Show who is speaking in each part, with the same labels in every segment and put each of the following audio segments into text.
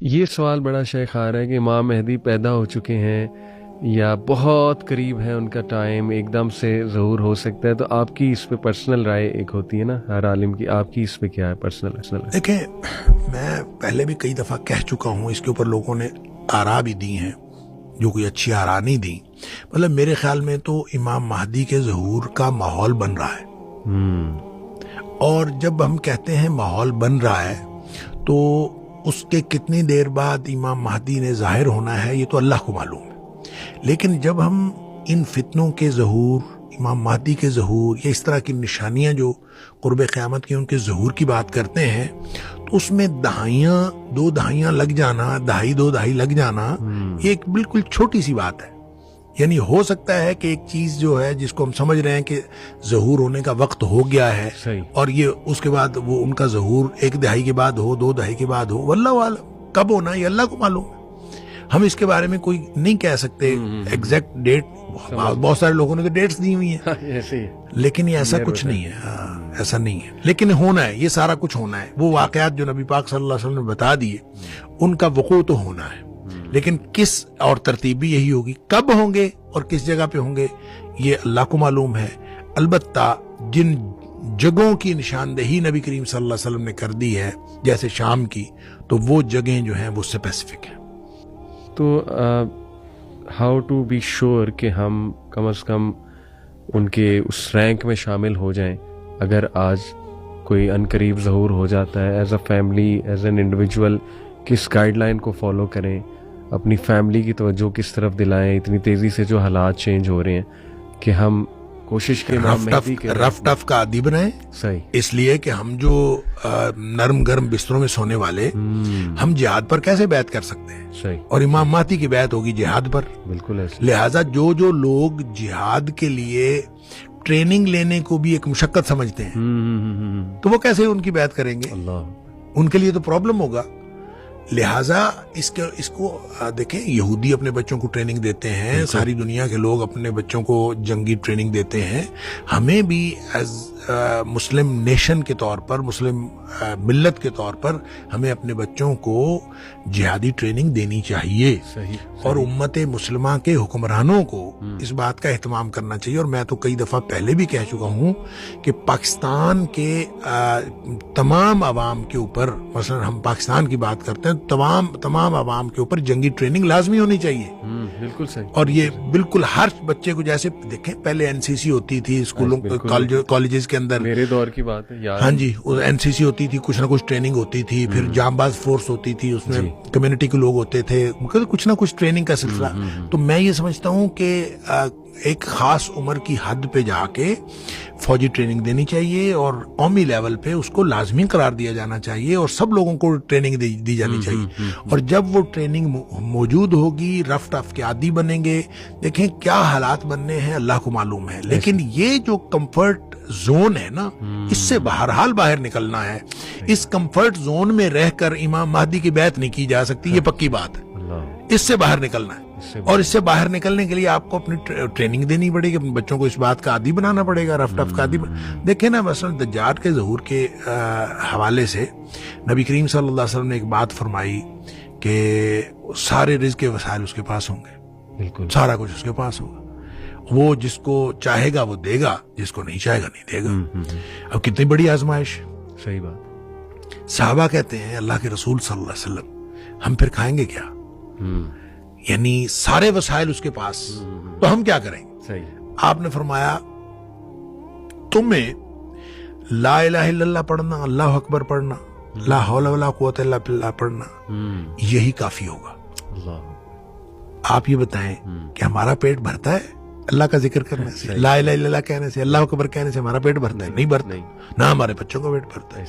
Speaker 1: یہ سوال بڑا شیخ آ رہا ہے کہ امام مہدی پیدا ہو چکے ہیں یا بہت قریب ہے ان کا ٹائم، ایک دم سے ظہور ہو سکتا ہے، تو آپ کی اس پہ پرسنل رائے ایک ہوتی ہے نا ہر عالم کی، آپ کی اس پہ کیا ہے پرسنل؟
Speaker 2: دیکھیں، میں پہلے بھی کئی دفعہ کہہ چکا ہوں، اس کے اوپر لوگوں نے آراء بھی دی ہیں جو کوئی اچھی آراء نہیں دی. مطلب میرے خیال میں تو امام مہدی کے ظہور کا ماحول بن رہا ہے، اور جب ہم کہتے ہیں ماحول بن رہا ہے تو اس کے کتنی دیر بعد امام مہدی نے ظاہر ہونا ہے یہ تو اللہ کو معلوم ہے. لیکن جب ہم ان فتنوں کے ظہور، امام مہدی کے ظہور یا اس طرح کی نشانیاں جو قرب قیامت کی ان کے ظہور کی بات کرتے ہیں تو اس میں دو دہائیاں لگ جانا، دو دہائی لگ جانا، یہ ایک بالکل چھوٹی سی بات ہے. یعنی ہو سکتا ہے کہ ایک چیز جو ہے جس کو ہم سمجھ رہے ہیں کہ ظہور ہونے کا وقت ہو گیا ہے اور یہ اس کے بعد وہ ان کا ظہور 1 دہائی کے بعد ہو، 2 دہائی کے بعد ہو، واللہ عالم کب ہونا یہ اللہ کو معلوم ہے. ہم اس کے بارے میں کوئی نہیں کہہ سکتے ایگزیکٹ ڈیٹ. بہت سارے لوگوں نے تو ڈیٹس دی ہوئی ہیں، لیکن یہ ایسا کچھ نہیں ہے، ایسا نہیں ہے. لیکن ہونا ہے، یہ سارا کچھ ہونا ہے. وہ واقعات جو نبی پاک صلی اللہ علیہ وسلم نے بتا دیے ان کا وقوع تو ہونا ہے، لیکن کس اور ترتیب بھی یہی ہوگی. کب ہوں گے اور کس جگہ پہ ہوں گے یہ اللہ کو معلوم ہے. البتہ جن جگہوں کی نشاندہی نبی کریم صلی اللہ علیہ وسلم نے کر دی ہے جیسے شام کی، تو وہ جگہیں جو ہیں وہ اسپیسیفک ہیں.
Speaker 1: تو ہاؤ ٹو بی شیور کہ ہم کم از کم ان کے اس رینک میں شامل ہو جائیں اگر آج کوئی عنقریب ظہور ہو جاتا ہے، as a family, as an individual کس گائیڈ لائن کو فالو کریں، اپنی فیملی کی توجہ کس طرف دلائیں اتنی تیزی سے جو حالات چینج ہو رہے ہیں کہ ہم کوشش کریں
Speaker 2: رف ٹف کا عادی بنائیں.
Speaker 1: صحیح، اس
Speaker 2: لیے کہ ہم جو نرم گرم بستروں میں سونے والے ہم جہاد پر کیسے بیعت کر سکتے ہیں؟
Speaker 1: صحیح،
Speaker 2: اور امام مہدی کی بیعت ہوگی جہاد پر.
Speaker 1: بالکل ایسے.
Speaker 2: لہٰذا جو لوگ جہاد کے لیے ٹریننگ لینے کو بھی ایک مشقت سمجھتے ہیں تو وہ کیسے ان کی بیعت کریں گے؟ ان کے لیے تو پرابلم ہوگا. لہٰذا اس کو دیکھیں، یہودی اپنے بچوں کو ٹریننگ دیتے ہیں، ساری دنیا کے لوگ اپنے بچوں کو جنگی ٹریننگ دیتے ہیں. ہمیں بھی ایز مسلم نیشن کے طور پر، مسلم ملت کے طور پر ہمیں اپنے بچوں کو جہادی ٹریننگ دینی چاہیے. اور امت مسلمہ کے حکمرانوں کو اس بات کا اہتمام کرنا چاہیے. اور میں تو کئی دفعہ پہلے بھی کہہ چکا ہوں کہ پاکستان کے تمام عوام کے اوپر، مثلا ہم پاکستان کی بات کرتے ہیں، تمام عوام کے اوپر جنگی ٹریننگ لازمی ہونی چاہیے.
Speaker 1: بالکل صحیح.
Speaker 2: اور یہ بالکل ہر بچے کو، جیسے دیکھیں پہلے NCC ہوتی تھی اسکولوں کالجز کے اندر،
Speaker 1: میرے دور کی بات ہے یار.
Speaker 2: ہاں جی، NCC ہوتی تھی، کچھ نہ کچھ ٹریننگ ہوتی تھی. پھر جانباز فورس ہوتی تھی، اس میں کمیونٹی کے لوگ ہوتے تھے، کچھ نہ کچھ ٹریننگ کا سلسلہ. تو میں یہ سمجھتا ہوں کہ ایک خاص عمر کی حد پہ جا کے فوجی ٹریننگ دینی چاہیے اور قومی لیول پہ اس کو لازمی قرار دیا جانا چاہیے اور سب لوگوں کو ٹریننگ دی جانی چاہیے. اور جب وہ ٹریننگ موجود ہوگی، رف ٹف کے عادی بنیں گے. دیکھیں کیا حالات بننے ہیں اللہ کو معلوم ہے، لیکن یہ جو کمفرٹ زون ہے نا، اس سے بہرحال باہر نکلنا ہے. اس کمفرٹ زون میں رہ کر امام مہدی کی بیعت نہیں کی جا سکتی، یہ پکی بات ہے. اس سے باہر نکلنا ہے، اور اس سے باہر نکلنے کے لیے آپ کو اپنی ٹریننگ دینی پڑے گی، اپنے بچوں کو اس بات کا عادی بنانا پڑے گا، رف ٹف کا عادی. دیکھیں نا، مثلا دجال کے ظہور کے حوالے سے نبی کریم صلی اللہ علیہ وسلم نے ایک بات فرمائی کہ سارے رزق کے وسائل اس کے پاس ہوں گے. بالکل، سارا کچھ اس کے پاس ہوگا. وہ جس کو چاہے گا وہ دے گا، جس کو نہیں چاہے گا نہیں دے گا. اب کتنی بڑی آزمائش.
Speaker 1: صحیح بات.
Speaker 2: صحابہ کہتے ہیں اللہ کے رسول صلی اللہ علیہ وسلم ہم پھر کھائیں گے کیا؟ یعنی سارے وسائل اس کے پاس، تو ہم کیا کریں گے؟
Speaker 1: صحیح. آپ
Speaker 2: نے فرمایا تمہیں لا الہ الا اللہ پڑھنا، اللہ اکبر پڑھنا، لا حول ولا قوت الا باللہ پڑھنا، یہی کافی ہوگا. آپ یہ بتائیں کہ ہمارا پیٹ بھرتا ہے اللہ کا ذکر کرنے سے، لا الہ الا اللہ کہنے سے، اللہ اکبر کہنے سے ہمارا پیٹ بھرتا ہے؟ نہیں بھرتا. نہ ہمارے بچوں کا پیٹ بھرتا ہے.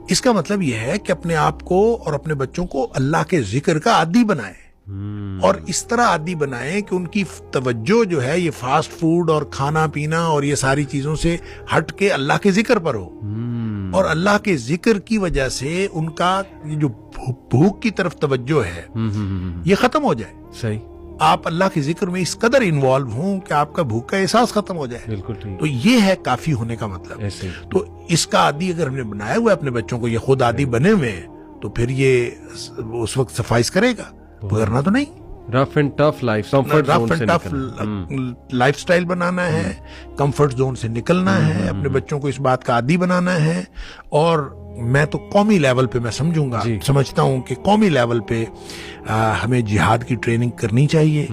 Speaker 2: اس کا مطلب یہ ہے کہ اپنے آپ کو اور اپنے بچوں کو اللہ کے ذکر کا عادی بنائیں، اور اس طرح عادی بنائیں کہ ان کی توجہ جو ہے یہ فاسٹ فوڈ اور کھانا پینا اور یہ ساری چیزوں سے ہٹ کے اللہ کے ذکر پر ہو. اور اللہ کے ذکر کی وجہ سے ان کا یہ جو بھوک کی طرف توجہ ہے یہ ختم ہو جائے.
Speaker 1: صحیح.
Speaker 2: آپ اللہ کے ذکر میں اس قدر انوالو ہوں کہ آپ کا بھوک کا احساس ختم ہو جائے.
Speaker 1: بالکل ٹھیک.
Speaker 2: تو یہ ہے کافی ہونے کا مطلب. تو اس کا عادی اگر ہم نے بنایا ہوا ہے اپنے بچوں کو، یہ خود عادی بنے ہوئے ہیں، تو پھر یہ اس وقت سفائز کرے گا، گزرنا تو نہیں.
Speaker 1: Rough and tough life, comfort zone سے
Speaker 2: ٹف لائف سٹائل بنانا ہے، کمفرٹ زون سے نکلنا ہے، اپنے بچوں کو اس بات کا عادی بنانا ہے. اور میں تو قومی لیول پہ میں سمجھتا ہوں کہ قومی لیول پہ ہمیں جہاد کی ٹریننگ کرنی چاہیے،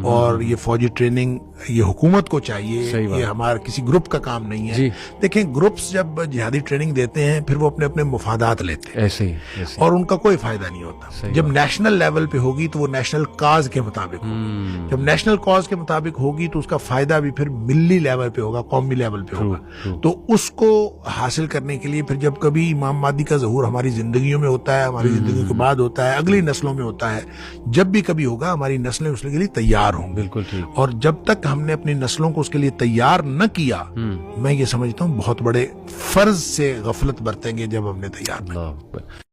Speaker 2: اور یہ فوجی ٹریننگ یہ حکومت کو چاہیے، یہ ہمارا کسی گروپ کا کام نہیں ہے. دیکھیں گروپس جب جہادی ٹریننگ دیتے ہیں پھر وہ اپنے اپنے مفادات لیتے ہیں
Speaker 1: ایسے ہی
Speaker 2: اور ان کا کوئی فائدہ نہیں ہوتا. جب نیشنل لیول پہ ہوگی تو وہ نیشنل کاز کے مطابق ہوگی، جب نیشنل کاز کے مطابق ہوگی تو اس کا فائدہ بھی پھر ملی لیول پہ ہوگا، قومی لیول پہ ہوگا. تو اس کو حاصل کرنے کے لیے پھر جب کبھی امام مہدی کا ظہور ہماری زندگیوں میں ہوتا ہے، ہماری زندگی کے بعد ہوتا ہے، اگلی نسلوں میں ہوتا ہے، جب بھی کبھی ہوگا ہماری نسلیں اس کے لیے تیار ہوں.
Speaker 1: بالکل ٹھیک.
Speaker 2: اور جب تک ہم نے اپنی نسلوں کو اس کے لیے تیار نہ کیا، میں یہ سمجھتا ہوں بہت بڑے فرض سے غفلت برتیں گے جب ہم نے تیار نہ.